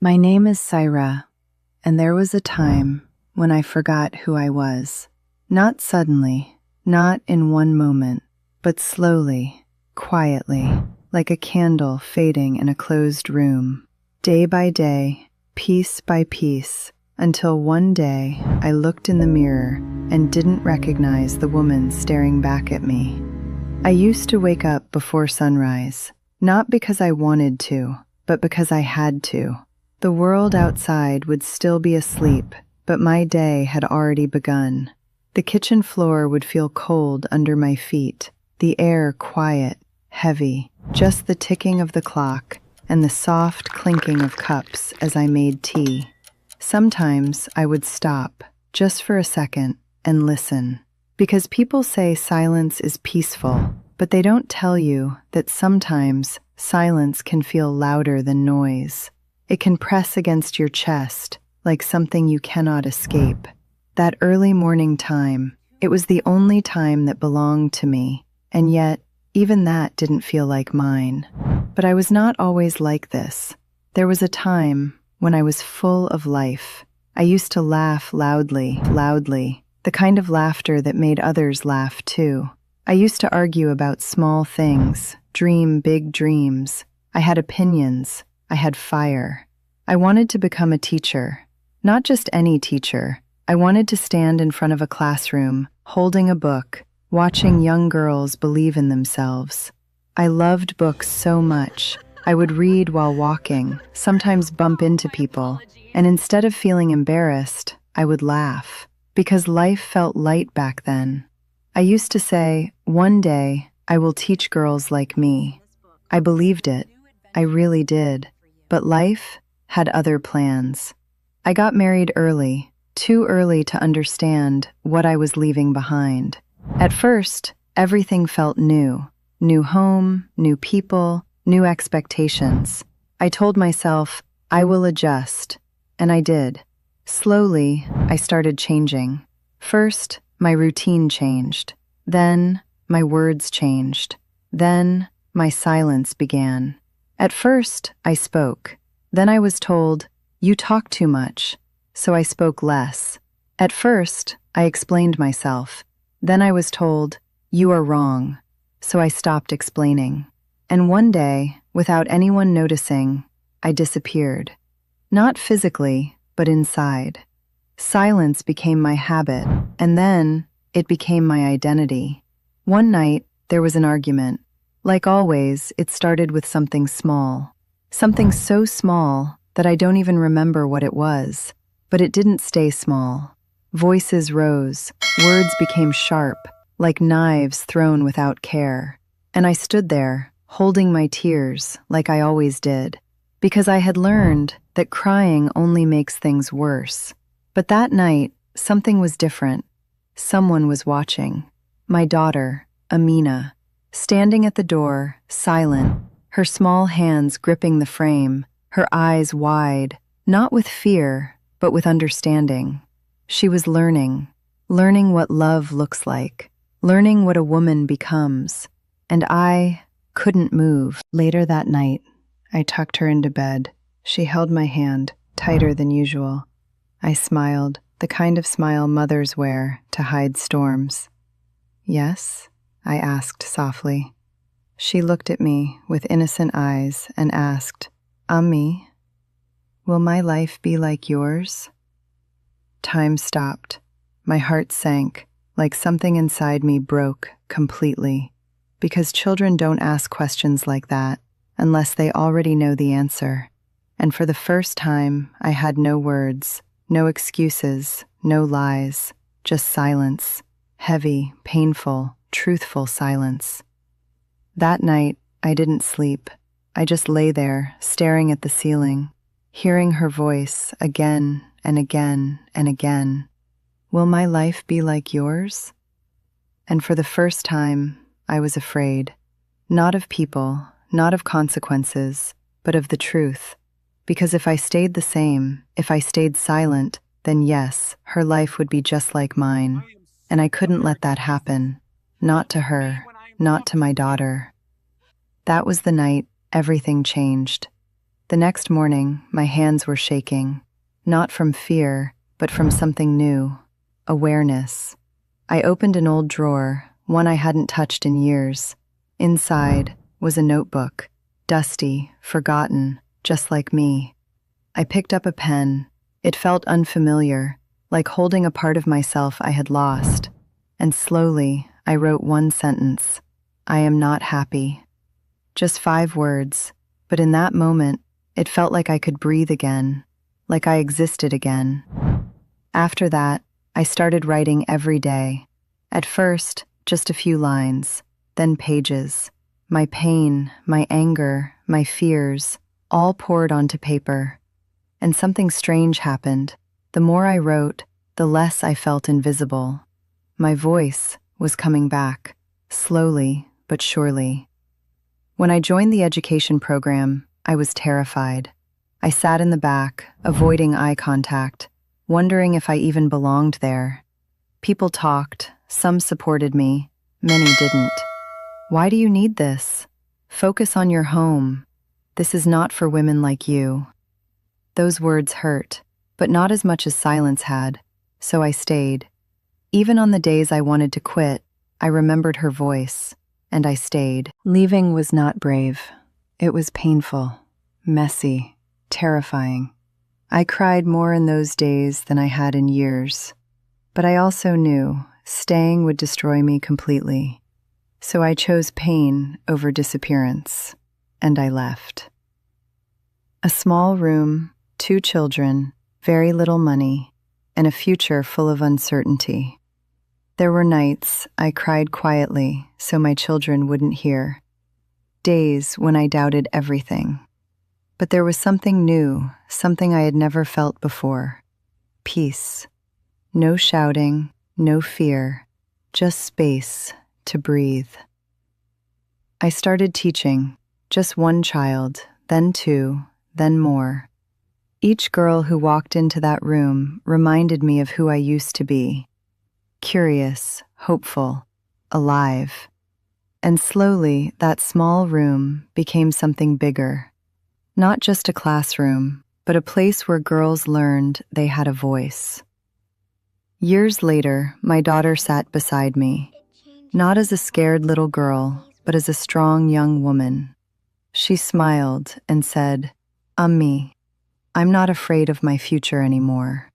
My name is Syra, and there was a time when I forgot who I was. Not suddenly, not in one moment, but slowly, quietly, like a candle fading in a closed room. Day by day, piece by piece, until one day I looked in the mirror and didn't recognize the woman staring back at me. I used to wake up before sunrise, not because I wanted to, but because I had to. The world outside would still be asleep, but my day had already begun. The kitchen floor would feel cold under my feet, the air quiet, heavy, just the ticking of the clock and the soft clinking of cups as I made tea. Sometimes I would stop, just for a second, and listen. Because people say silence is peaceful, but they don't tell you that sometimes silence can feel louder than noise. It can press against your chest, like something you cannot escape. That early morning time, it was the only time that belonged to me, and yet, even that didn't feel like mine. But I was not always like this. There was a time when I was full of life. I used to laugh loudly, the kind of laughter that made others laugh too. I used to argue about small things, dream big dreams. I had opinions. I had fire. I wanted to become a teacher. Not just any teacher. I wanted to stand in front of a classroom, holding a book, watching young girls believe in themselves. I loved books so much. I would read while walking, sometimes bump into people, and instead of feeling embarrassed, I would laugh, because life felt light back then. I used to say, one day, I will teach girls like me. I believed it. I really did. But life had other plans. I got married early, too early to understand what I was leaving behind. At first, everything felt new. New home, new people, new expectations. I told myself, I will adjust. And I did. Slowly, I started changing. First, my routine changed. Then, my words changed. Then, my silence began. At first, I spoke. Then I was told, you talk too much, so I spoke less. At first, I explained myself. Then I was told, you are wrong, so I stopped explaining. And one day, without anyone noticing, I disappeared. Not physically, but inside. Silence became my habit, and then it became my identity. One night, there was an argument. Like always, it started with something small. Something so small that I don't even remember what it was. But it didn't stay small. Voices rose, words became sharp, like knives thrown without care. And I stood there, holding my tears, like I always did, because I had learned that crying only makes things worse. But that night, something was different. Someone was watching. My daughter, Amina, standing at the door, silent, her small hands gripping the frame, her eyes wide, not with fear, but with understanding. She was learning what love looks like, learning what a woman becomes. And I couldn't move. Later that night, I tucked her into bed. She held my hand, tighter than usual. I smiled, the kind of smile mothers wear to hide storms. Yes? I asked softly. She looked at me with innocent eyes and asked, Ami, will my life be like yours? Time stopped. My heart sank, like something inside me broke completely, because children don't ask questions like that unless they already know the answer. And for the first time, I had no words, no excuses, no lies, just silence, heavy, painful, truthful silence. That night, I didn't sleep. I just lay there, staring at the ceiling, hearing her voice again and again and again. Will my life be like yours? And for the first time, I was afraid. Not of people, not of consequences, but of the truth. Because if I stayed the same, if I stayed silent, then yes, her life would be just like mine. And I couldn't let that happen. Not to her, not to my daughter. That was the night everything changed. The next morning, my hands were shaking, not from fear, but from something new, awareness. I opened an old drawer, one I hadn't touched in years. Inside was a notebook, dusty, forgotten, just like me. I picked up a pen. It felt unfamiliar, like holding a part of myself I had lost. And slowly, I wrote one sentence. I am not happy. Just 5 words, but in that moment, it felt like I could breathe again, like I existed again. After that, I started writing every day. At first, just a few lines, then pages. My pain, my anger, my fears, all poured onto paper. And something strange happened. The more I wrote, the less I felt invisible. My voice was coming back, slowly but surely. When I joined the education program, I was terrified. I sat in the back, avoiding eye contact, wondering if I even belonged there. People talked, some supported me, many didn't. Why do you need this? Focus on your home. This is not for women like you. Those words hurt, but not as much as silence had, so I stayed. Even on the days I wanted to quit, I remembered her voice, and I stayed. Leaving was not brave. It was painful, messy, terrifying. I cried more in those days than I had in years. But I also knew staying would destroy me completely. So I chose pain over disappearance, and I left. A small room, 2 children, very little money, and a future full of uncertainty. There were nights I cried quietly so my children wouldn't hear. Days when I doubted everything. But there was something new, something I had never felt before. Peace. No shouting, no fear, just space to breathe. I started teaching, just 1 child, then 2, then more. Each girl who walked into that room reminded me of who I used to be. Curious, hopeful, alive. And slowly, that small room became something bigger. Not just a classroom, but a place where girls learned they had a voice. Years later, my daughter sat beside me, not as a scared little girl, but as a strong young woman. She smiled and said, "Ummi, I'm not afraid of my future anymore."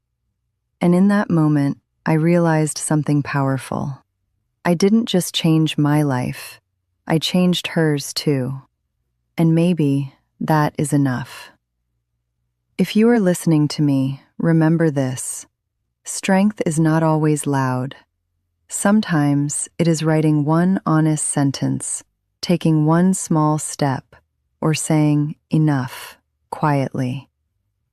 And in that moment, I realized something powerful. I didn't just change my life, I changed hers too. And maybe that is enough. If you are listening to me, remember this. Strength is not always loud. Sometimes it is writing one honest sentence, taking one small step, or saying enough quietly.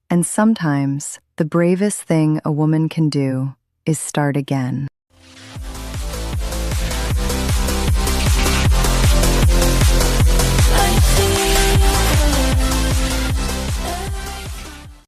And sometimes the bravest thing a woman can do is start again.